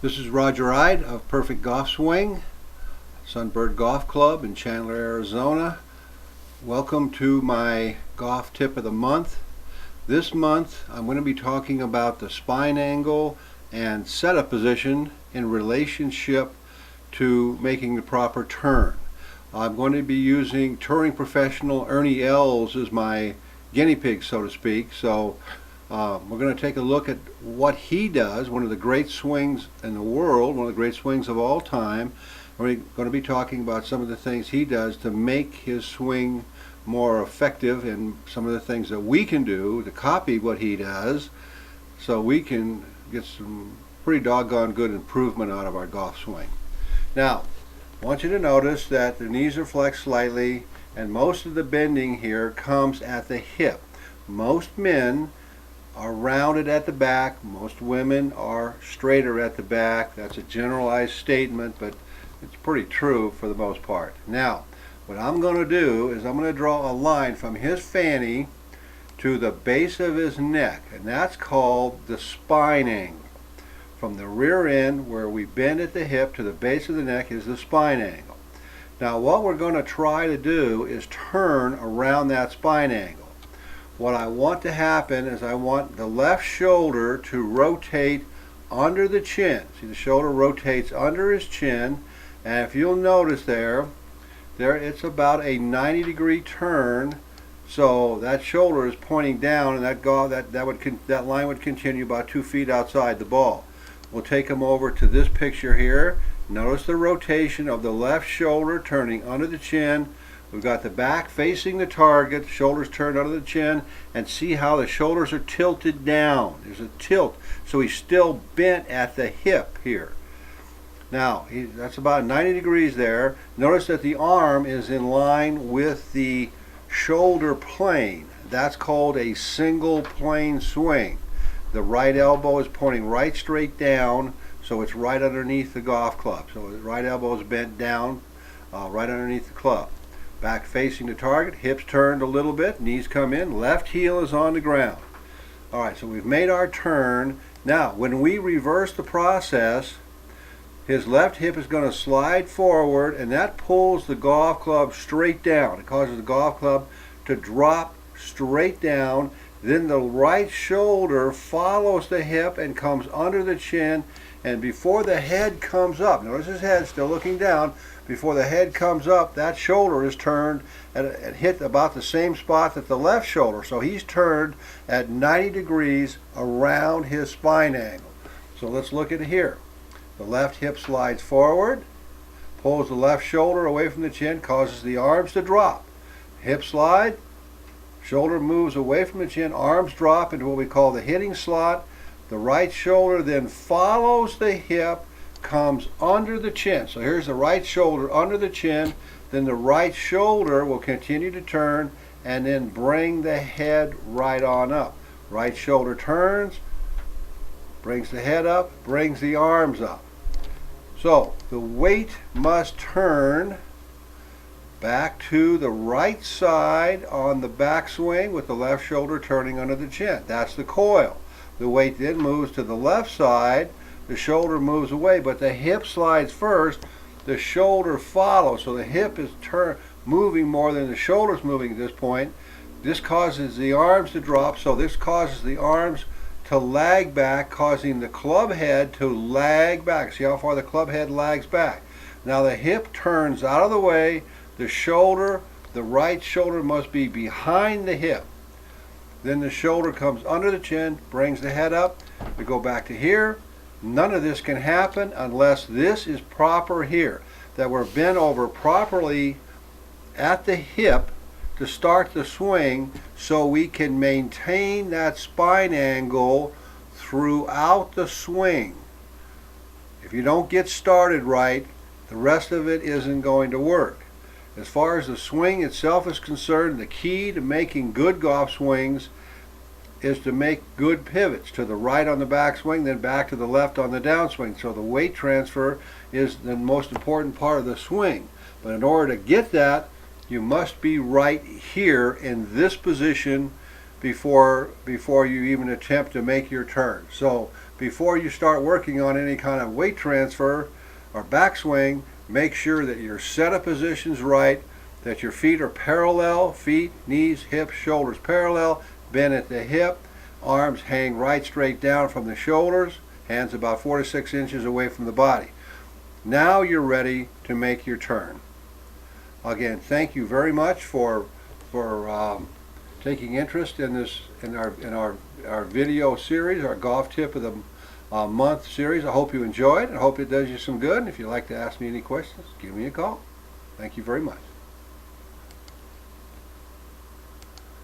This is Roger Ide of Perfect Golf Swing, Sunbird Golf Club in Chandler, Arizona. Welcome to my golf tip of the month. This month I'm going to be talking about the spine angle and setup position in relationship to making the proper turn. I'm going to be using touring professional Ernie Els as my guinea pig, so to speak. So we're going to take a look at what he does, one of the great swings in the world, one of the great swings of all time. We're going to be talking about some of the things he does to make his swing more effective, and some of the things that we can do to copy what he does so we can get some pretty doggone good improvement out of our golf swing. Now, I want you to notice that the knees are flexed slightly, and most of the bending here comes at the hip. Most men are rounded at the back. Most women are straighter at the back. That's a generalized statement, but it's pretty true for the most part. Now, what I'm going to do is I'm going to draw a line from his fanny to the base of his neck, and that's called the spine angle. From the rear end, where we bend at the hip, to the base of the neck is the spine angle. Now, what we're going to try to do is turn around that spine angle. What I want to happen is I want the left shoulder to rotate under the chin. See, the shoulder rotates under his chin, and if you'll notice there it's about a 90-degree turn. So that shoulder is pointing down, and that line would continue about 2 feet outside the ball. We'll take him over to this picture here. Notice the rotation of the left shoulder turning under the chin. We've got the back facing the target, shoulders turned under the chin, and see how the shoulders are tilted down. There's a tilt, so he's still bent at the hip here. Now, that's about 90 degrees there. Notice that the arm is in line with the shoulder plane. That's called a single plane swing. The right elbow is pointing right straight down, so it's right underneath the golf club. So the right elbow is bent down, right underneath the club. Back facing the target, hips turned a little bit, knees come in, left heel is on the ground. Alright, so we've made our turn. Now, when we reverse the process, his left hip is going to slide forward, and that pulls the golf club straight down. It causes the golf club to drop straight down. Then the right shoulder follows the hip and comes under the chin, and before the head comes up, notice his head still looking down, before the head comes up, that shoulder is turned and hit about the same spot that the left shoulder. So he's turned at 90 degrees around his spine angle. So let's look at it here. The left hip slides forward, pulls the left shoulder away from the chin, causes the arms to drop. Hip slide, shoulder moves away from the chin, arms drop into what we call the hitting slot. The right shoulder then follows the hip, comes under the chin. So here's the right shoulder under the chin, then the right shoulder will continue to turn and then bring the head right on up. Right shoulder turns, brings the head up, brings the arms up. So the weight must turn back to the right side on the backswing with the left shoulder turning under the chin. That's the coil. The weight then moves to the left side, the shoulder moves away, but the hip slides first, the shoulder follows. So the hip is moving more than the shoulder's moving at this point. This causes the arms to drop, so this causes the arms to lag back, causing the club head to lag back. See how far the club head lags back. Now the hip turns out of the way, the right shoulder must be behind the hip. Then the shoulder comes under the chin, brings the head up. We go back to here. None of this can happen unless this is proper here, that we're bent over properly at the hip to start the swing, so we can maintain that spine angle throughout the swing. If you don't get started right, the rest of it isn't going to work. As far as the swing itself is concerned, the key to making good golf swings is to make good pivots to the right on the backswing, then back to the left on the downswing. So the weight transfer is the most important part of the swing. But in order to get that, you must be right here in this position before you even attempt to make your turn. So before you start working on any kind of weight transfer or backswing, make sure that your setup position's right, that your feet are parallel, feet, knees, hips, shoulders parallel, bend at the hip, arms hang right straight down from the shoulders, hands about 4 to 6 inches away from the body. Now you're ready to make your turn. Again, thank you very much for taking interest in this in our video series, our golf tip of the month series. I hope you enjoyed. I hope it does you some good. And if you'd like to ask me any questions, give me a call. Thank you very much.